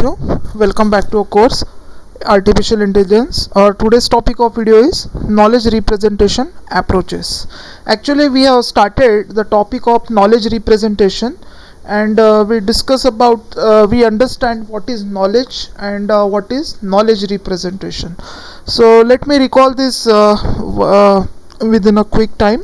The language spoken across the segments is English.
you. Welcome back to our course Artificial Intelligence. Our today's topic of video is knowledge representation approaches. Actually, we have started the topic of knowledge representation, and we discuss about we understand what is knowledge and what is knowledge representation. So let me recall this within a quick time.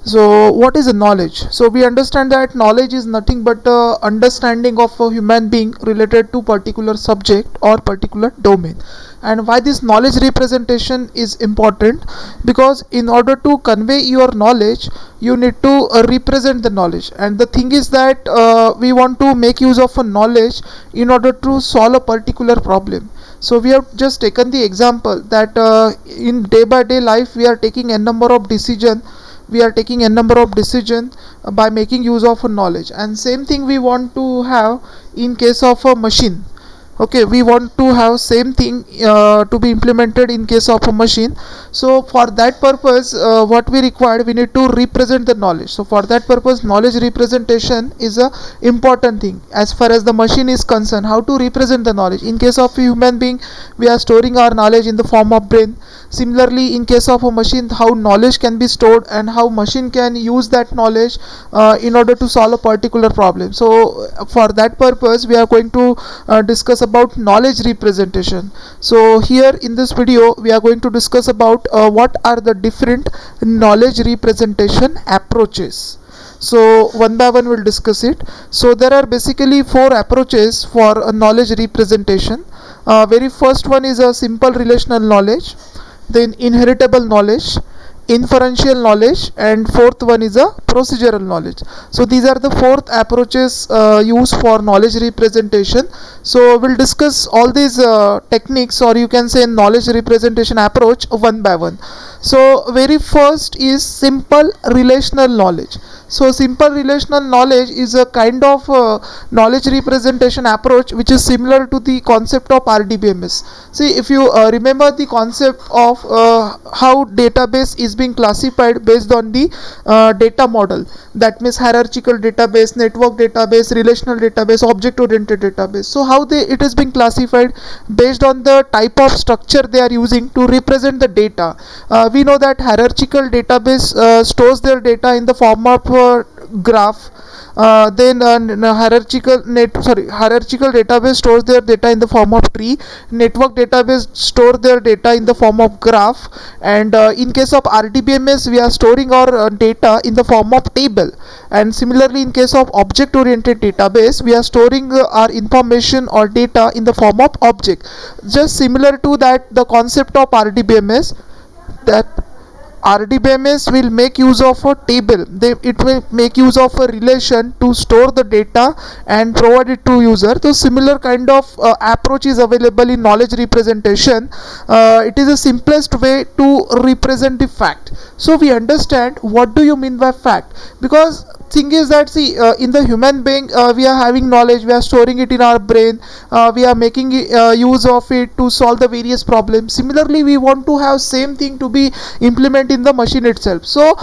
So what is a knowledge? So we understand that knowledge is nothing but understanding of a human being related to particular subject or particular domain. And why this knowledge representation is important? Because in order to convey your knowledge, you need to represent the knowledge. And the thing is that we want to make use of a knowledge in order to solve a particular problem. So we have just taken the example that in day by day life we are taking a number of decisions, by making use of a knowledge, and same thing we want to have in case of a machine. Okay, we want to have same thing to be implemented in case of a machine. So for that purpose, what we require, we need to represent the knowledge. So for that purpose, knowledge representation is a important thing as far as the machine is concerned. How to represent the knowledge? In case of a human being, we are storing our knowledge in the form of brain. Similarly, in case of a machine, how knowledge can be stored and how machine can use that knowledge in order to solve a particular problem. So for that purpose, we are going to discuss about knowledge representation. So here in this video we are going to discuss about what are the different knowledge representation approaches. So one by one we'll discuss it. So there are basically four approaches for knowledge representation. Very first one is a simple relational knowledge, then inheritable knowledge, inferential knowledge, and fourth one is a procedural knowledge. So these are the fourth approaches used for knowledge representation. So we'll discuss all these techniques, or you can say knowledge representation approach, one by one. So very first is simple relational knowledge. So simple relational knowledge is a kind of knowledge representation approach which is similar to the concept of RDBMS. See, if you remember the concept of how database is being classified based on the data model, that means hierarchical database, network database, relational database, object oriented database. So how it is being classified based on the type of structure they are using to represent the data. We know that hierarchical database stores their data in the form of graph. Then hierarchical database stores their data in the form of tree. Network database store their data in the form of graph, and in case of RDBMS we are storing our data in the form of table. And similarly, in case of object oriented database, we are storing our information or data in the form of object. Just similar to that, the concept of RDBMS, that RDBMS will make use of a table. It will make use of a relation to store the data and provide it to user. So similar kind of approach is available in knowledge representation. It is the simplest way to represent the fact. So we understand what do you mean by fact, because thing is that, see, in the human being we are having knowledge, we are storing it in our brain, we are making use of it to solve the various problems. Similarly, we want to have same thing to be implemented in the machine itself. So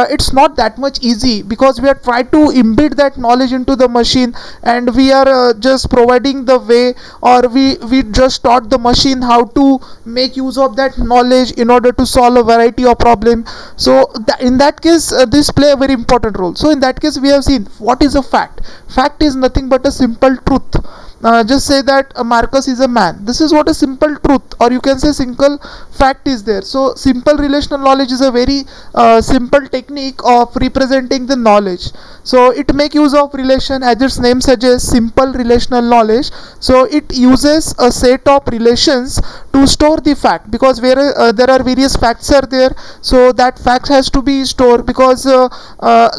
it's not that much easy, because we are trying to embed that knowledge into the machine, and we are just providing the way, or we just taught the machine how to make use of that knowledge in order to solve a variety of problem. So in that case this play a very important role. So in that case we have seen what is a fact. Fact is nothing but a simple truth. Just say that Marcus is a man. This is what a simple truth, or you can say simple fact is there. So simple relational knowledge is a very simple technique of representing the knowledge. So it make use of relation, as its name suggests, simple relational knowledge. So it uses a set of relations to store the fact, because where there are various facts are there, so that fact has to be stored, because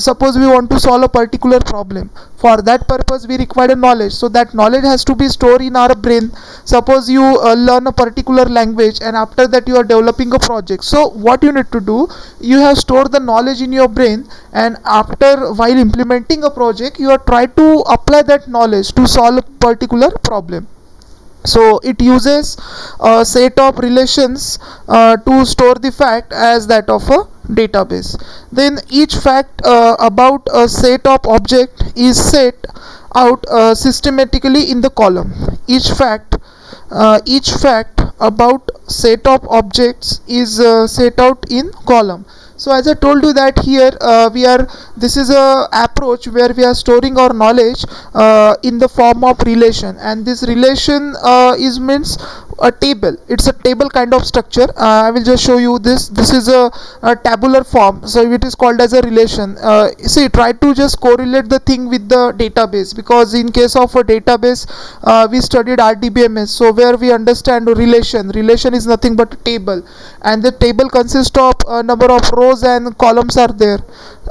suppose we want to solve a particular problem. For that purpose we require a knowledge, so that knowledge has to be stored in our brain. Suppose you learn a particular language, and after that you are developing a project. So what you need to do, you have stored the knowledge in your brain, and after, while implementing a project, you are trying to apply that knowledge to solve a particular problem. So it uses a set of relations to store the fact as that of a database. Then each fact about a set of object is set out systematically in the column. Each fact about set of objects is set out in column. So as I told you that here this is a approach where we are storing our knowledge in the form of relation, and this relation is means a table. It's a table kind of structure. I will just show you this is a tabular form, so it is called as a relation. See, try to just correlate the thing with the database, because in case of a database we studied RDBMS, so where we understand relation is nothing but a table, and the table consists of a number of rows and columns are there,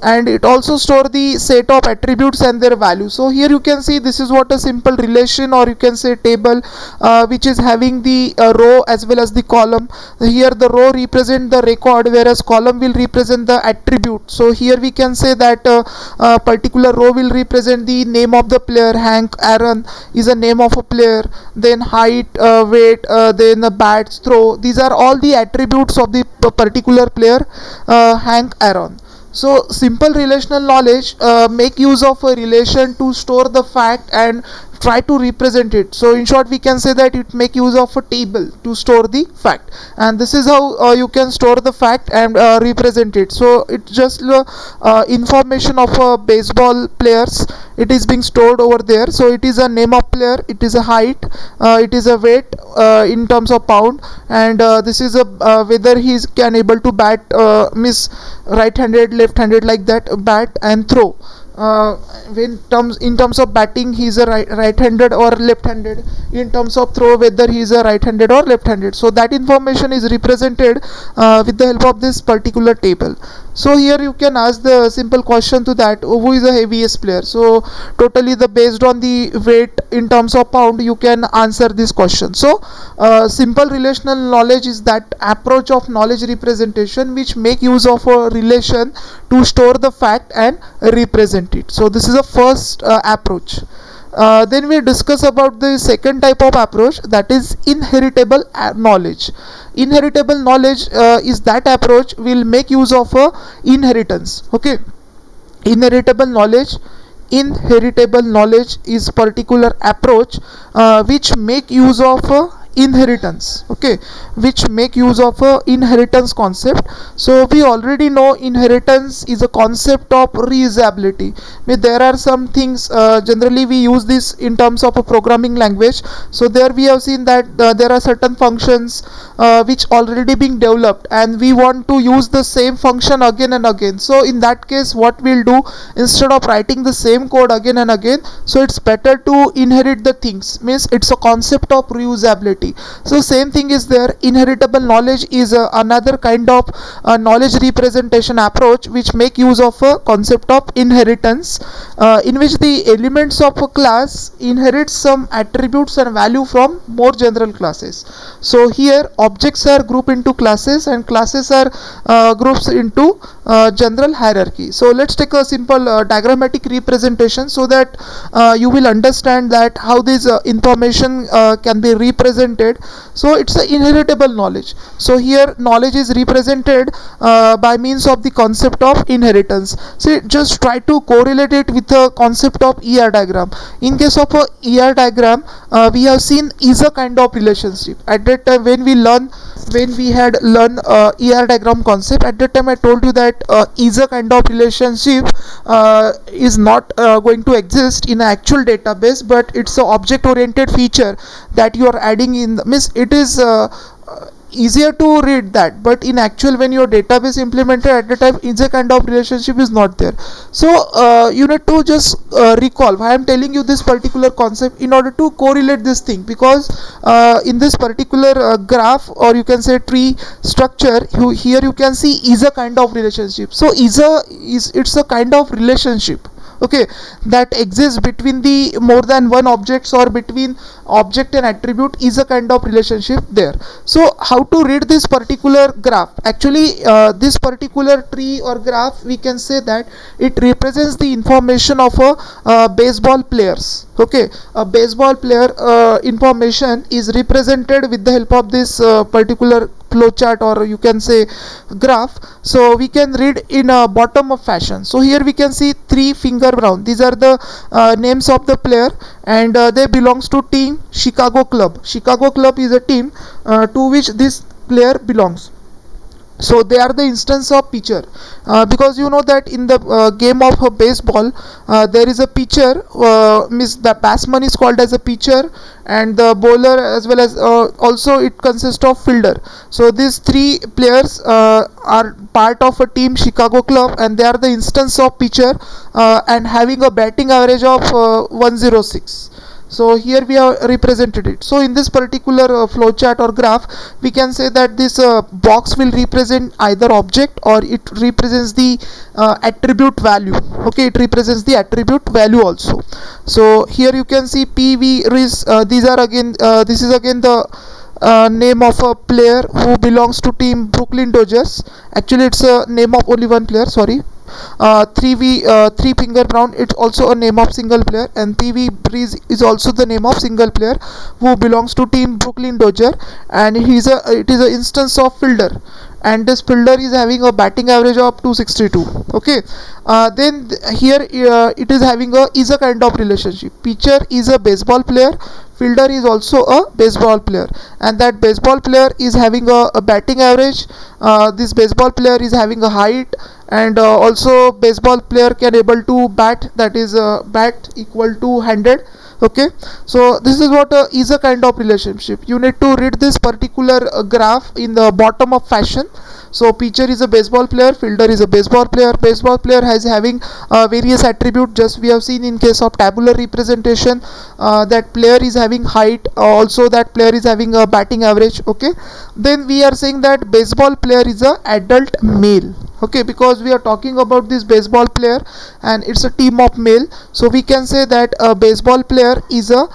and it also store the set of attributes and their value. So here you can see this is what a simple relation, or you can say table, which is having the row as well as the column. Here the row represent the record, whereas column will represent the attribute. So here we can say that a particular row will represent the name of the player. Hank Aaron is a name of a player, then height, weight, then the bats, throw. These are all the attributes of the particular player, Hank Aaron. So simple relational knowledge make use of a relation to store the fact and try to represent it. So in short we can say that it make use of a table to store the fact, and this is how you can store the fact and represent it. So it's just information of baseball players, it is being stored over there. So it is a name of player, it is a height, it is a weight in terms of pound, and this is a whether he can able to bat, miss right-handed, left-handed, like that, bat and throw. In terms of batting, he is a right-handed or left-handed. In terms of throw, whether he is a right-handed or left-handed. So that information is represented with the help of this particular table. So here you can ask the simple question to that, who is the heaviest player. So totally based on the weight in terms of pound, you can answer this question. So simple relational knowledge is that approach of knowledge representation which make use of a relation to store the fact and represent it. So this is the first approach. Then we discuss about the second type of approach, that is inheritable knowledge. Inheritable knowledge is that approach will make use of inheritance. Okay, inheritable knowledge is particular approach which make use of inheritance. Okay, which make use of inheritance concept. So we already know inheritance is a concept of reusability. There are some things generally we use this in terms of a programming language. So there we have seen that there are certain functions which already being developed, and we want to use the same function again and again. So in that case what we'll do, instead of writing the same code again and again, so it's better to inherit the things. Means it's a concept of reusability. So same thing is there. Inheritable knowledge is another kind of knowledge representation approach which make use of a concept of inheritance, in which the elements of a class inherit some attributes and value from more general classes. So here objects are grouped into classes, and classes are groups into general hierarchy. So let's take a simple diagrammatic representation so that you will understand that how this information can be represented. So it's the inheritable knowledge. So here knowledge is represented by means of the concept of inheritance. So just try to correlate it with the concept of ER diagram. In case of a ER diagram, we have seen is a kind of relationship. At that time when we had learned ER diagram concept, at that time I told you that is a kind of relationship is not going to exist in an actual database, but it's an object oriented feature that you are adding in. Means it is easier to read that, but in actual when your database implemented at the time, is a kind of relationship is not there. So you need to just recall why I am telling you this particular concept in order to correlate this thing, because in this particular graph, or you can say tree structure, here you can see is a kind of relationship. So it's a kind of relationship, okay, that exists between the more than one objects or between object and attribute, is a kind of relationship there. So how to read this particular graph? Actually this particular tree or graph, we can say that it represents the information of a baseball players. Okay, a baseball player information is represented with the help of this particular flowchart, or you can say graph. So we can read in a bottom up fashion. So here we can see three finger brown. These are the names of the player, and they belongs to team Chicago Club. Chicago Club is a team to which this player belongs. So they are the instance of pitcher, because you know that in the game of baseball, there is a pitcher, means the batsman is called as a pitcher, and the bowler as well as also it consists of fielder. So these three players are part of a team Chicago Club, and they are the instance of pitcher, and having a batting average of 106. So here we have represented it. So in this particular flowchart or graph, we can say that this box will represent either object, or it represents the attribute value. Okay, it represents the attribute value also. So here you can see PV is these are again this is again the name of a player who belongs to team Brooklyn Dodgers. Actually it's a name of only one player, sorry. 3 finger brown, it's also a name of single player, and PV Breeze is also the name of single player who belongs to team Brooklyn Dodger, and it is a instance of fielder, and this fielder is having a batting average of 262. Okay, then here it is having a kind of relationship. Pitcher is a baseball player, fielder is also a baseball player, and that baseball player is having a batting average. This baseball player is having a height, and also baseball player can able to bat, that is bat equal to 100. Okay, so this is what is a kind of relationship. You need to read this particular graph in the bottom up fashion. So pitcher is a baseball player, fielder is a baseball player. Baseball player has having various attributes, just we have seen in case of tabular representation. That player is having height, also that player is having a batting average. Okay, then we are saying that baseball player is a adult male. Okay, because we are talking about this baseball player and it's a team of male, so we can say that a baseball player is a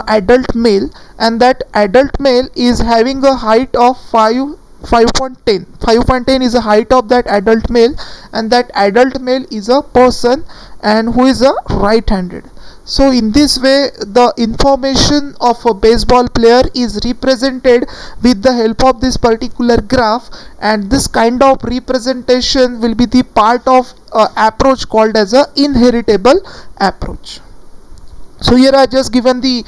adult male, and that adult male is having a height of 5.10. 5.10 is the height of that adult male, and that adult male is a person and who is a right-handed. So in this way the information of a baseball player is represented with the help of this particular graph, and this kind of representation will be the part of approach called as a inheritable approach. So here I just given the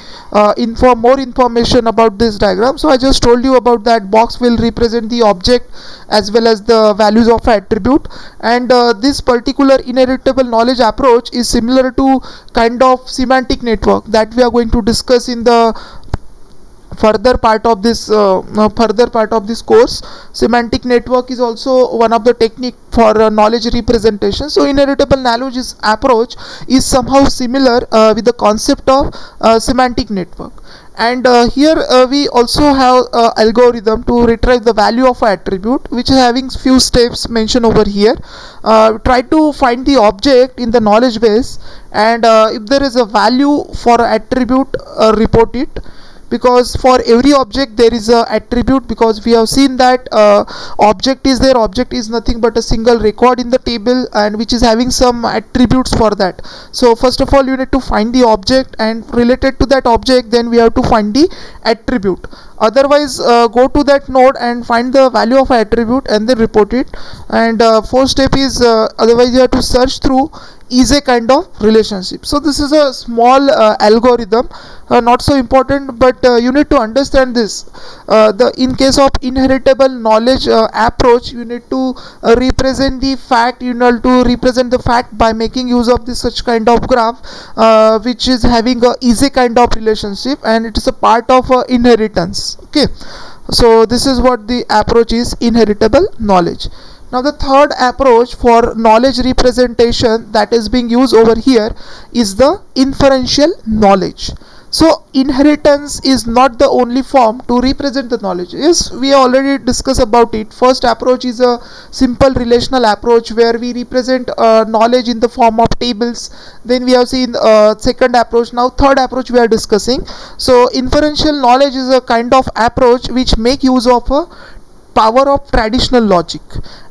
more information about this diagram. So I just told you about that box will represent the object as well as the values of attribute, and this particular inheritable knowledge approach is similar to kind of semantic network that we are going to discuss in the further part of this course. Semantic network is also one of the technique for knowledge representation. So inheritable knowledge approach is somehow similar with the concept of semantic network, and here we also have algorithm to retrieve the value of an attribute, which is having few steps mentioned over here. Try to find the object in the knowledge base, and if there is a value for attribute, report it, because for every object there is a attribute, because we have seen that object is nothing but a single record in the table, and which is having some attributes for that. So first of all you need to find the object, and related to that object then we have to find the attribute. Otherwise go to that node and find the value of attribute and then report it. And fourth step is otherwise you have to search through is a kind of relationship. So this is a small algorithm, not so important, but you need to understand this. In case of inheritable knowledge approach, you need to represent the fact, you need to represent the fact by making use of this such kind of graph, which is having a easy kind of relationship, and it is a part of inheritance. Okay, so this is what the approach is, inheritable knowledge. Now the third approach for knowledge representation that is being used over here is the inferential knowledge. So inheritance is not the only form to represent the knowledge. Yes, we already discussed about it. First approach is a simple relational approach where we represent knowledge in the form of tables. Then we have seen second approach. Now third approach we are discussing. So inferential knowledge is a kind of approach which make use of a power of traditional logic,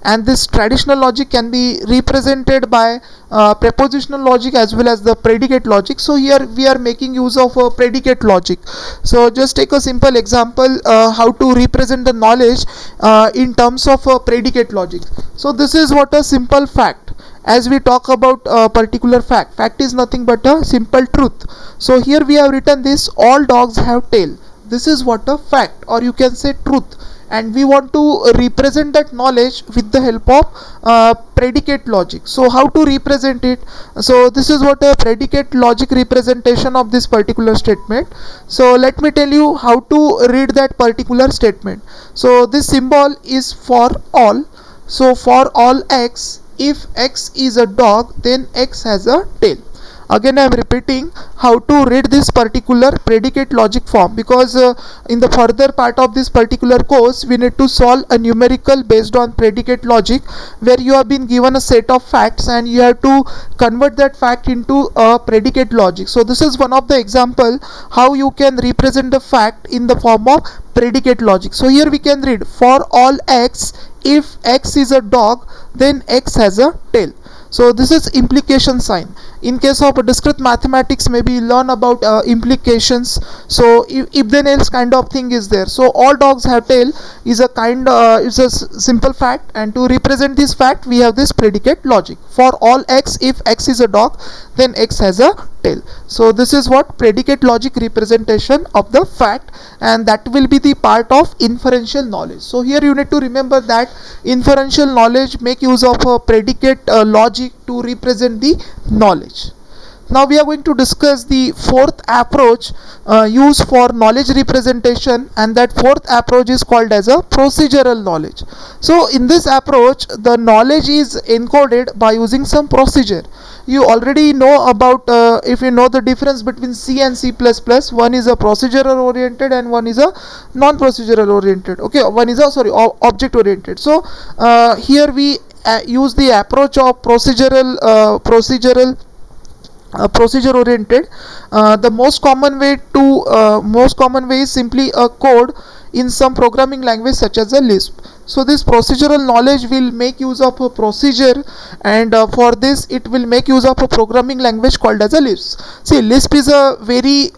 and this traditional logic can be represented by prepositional logic as well as the predicate logic. So here we are making use of a predicate logic. So just take a simple example how to represent the knowledge in terms of predicate logic. So this is what a simple fact. As we talk about a particular fact is nothing but a simple truth. So here we have written this: all dogs have tail. This is what a fact, or you can say truth, and we want to represent that knowledge with the help of predicate logic. So how to represent it? So this is what a predicate logic representation of this particular statement. So let me tell you how to read that particular statement. So this symbol is for all. So for all x, if x is a dog, then x has a tail. Again I am repeating how to read this particular predicate logic form, because in the further part of this particular course we need to solve a numerical based on predicate logic, where you have been given a set of facts and you have to convert that fact into a predicate logic. So this is one of the example how you can represent the fact in the form of predicate logic. So here we can read: for all x, if x is a dog, then x has a tail. So this is implication sign. In case of discrete mathematics, maybe learn about implications. So if then else kind of thing is there. So all dogs have tail is a is a simple fact, and to represent this fact we have this predicate logic: for all x, if x is a dog, then x has a tail. So this is what predicate logic representation of the fact, and that will be the part of inferential knowledge. So here you need to remember that inferential knowledge make use of a predicate logic to represent the knowledge. Now we are going to discuss the fourth approach used for knowledge representation, and that fourth approach is called as a procedural knowledge. So in this approach the knowledge is encoded by using some procedure. You already know about if you know the difference between C and C++, one is a procedural oriented and one is a non-procedural oriented. Okay, one is a object oriented. So here we use the approach of procedure oriented. The most common way is simply a code in some programming language such as a Lisp. So this procedural knowledge will make use of a procedure, and for this it will make use of a programming language called as a Lisp. See, Lisp is a very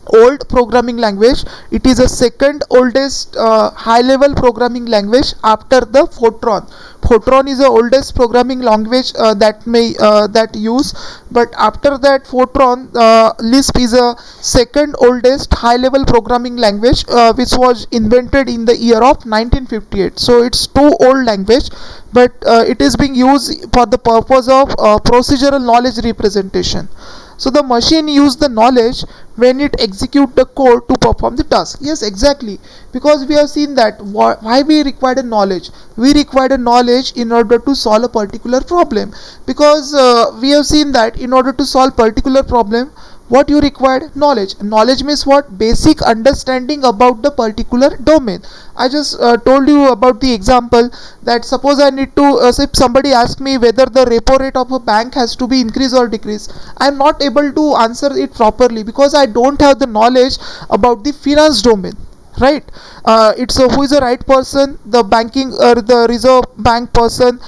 old programming language. It is a second oldest high level programming language after the Fortran. Fortran is the oldest programming language that use, but after that Fortran, Lisp is a second oldest high level programming language which was invented in the year of 1958. So it's too old language, but it is being used for the purpose of procedural knowledge representation. So the machine use the knowledge when it execute the code to perform the task. Yes, exactly, because we have seen that why we require a knowledge. We require a knowledge in order to solve a particular problem, because we have seen that in order to solve particular problem, what you required? Knowledge. Knowledge means what? Basic understanding about the particular domain. I just told you about the example that suppose I need to if somebody asks me whether the repo rate of a bank has to be increased or decreased, I am not able to answer it properly because I don't have the knowledge about the finance domain, right? It's who is the right person, the banking or the reserve bank person,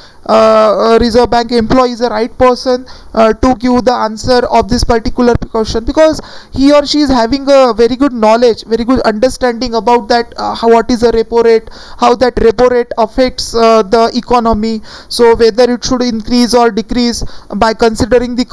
reserve bank employee is the right person to give the answer of this particular question, because he or she is having a very good knowledge, very good understanding about that what is the repo rate, how that repo rate affects the economy, so whether it should increase or decrease by considering the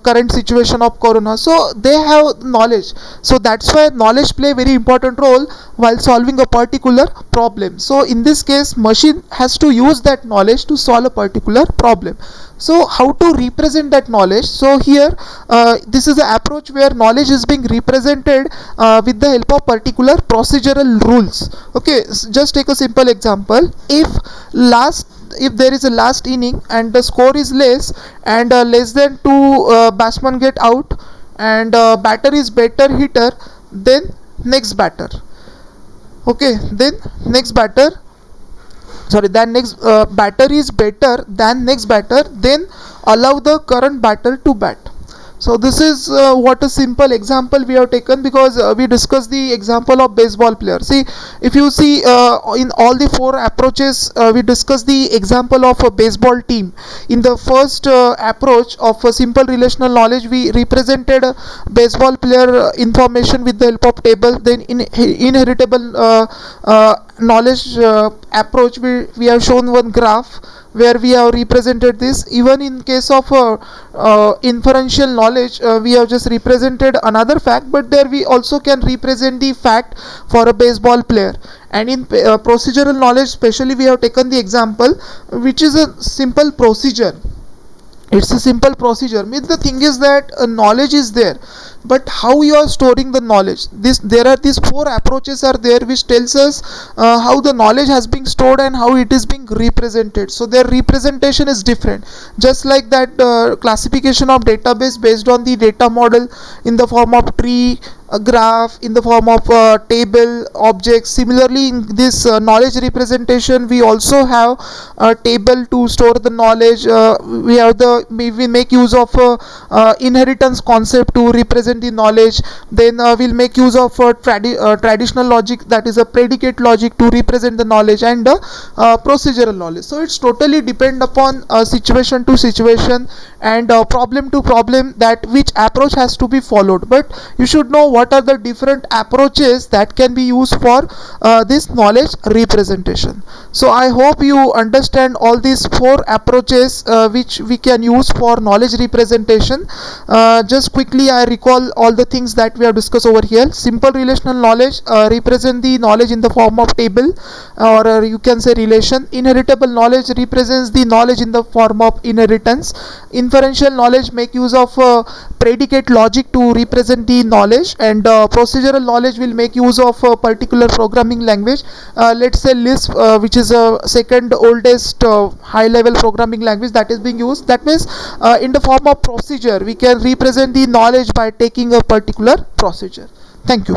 current situation of corona. So they have knowledge. So that's why knowledge play very important role while solving a particular problem. So in this case machine has to use that knowledge to solve a particular problem. So how to represent that knowledge? So here this is the approach where knowledge is being represented with the help of particular procedural rules. Okay, just take a simple example. If there is a last inning and the score is less, and less than 2 batsmen get out, and batter is better hitter than next batter. Okay, then next batter is better than next batter, then allow the current batter to bat. So this is what a simple example we have taken, because we discussed the example of baseball player. See, if you see in all the four approaches, we discussed the example of a baseball team. In the first approach of a simple relational knowledge, we represented baseball player information with the help of table. Then in inheritable knowledge approach, we have shown one graph where we have represented this. Even in case of inferential knowledge, we have just represented another fact, but there we also can represent the fact for a baseball player. And in procedural knowledge especially, we have taken the example which is a simple procedure. It's a simple procedure. Means the thing is that knowledge is there, but how you are storing the knowledge, there are these four approaches are there which tells us how the knowledge has been stored and how it is being represented. So their representation is different. Just like that classification of database based on the data model in the form of tree, a graph, in the form of table, objects. Similarly, in this knowledge representation, we also have a table to store the knowledge. We make use of inheritance concept to represent the knowledge. Then we'll make use of traditional logic, that is a predicate logic, to represent the knowledge, and procedural knowledge. So it's totally depend upon situation to situation and problem to problem that which approach has to be followed. But you should know what are the different approaches that can be used for this knowledge representation. So I hope you understand all these four approaches which we can use for knowledge representation. Just quickly I recall all the things that we have discussed over here. Simple relational knowledge represent the knowledge in the form of table, or you can say relation. Inheritable knowledge represents the knowledge in the form of inheritance. Inferential knowledge make use of predicate logic to represent the knowledge, and procedural knowledge will make use of a particular programming language. Let's say Lisp, which is a second oldest high level programming language that is being used. That means in the form of procedure we can represent the knowledge by taking a particular procedure. Thank you.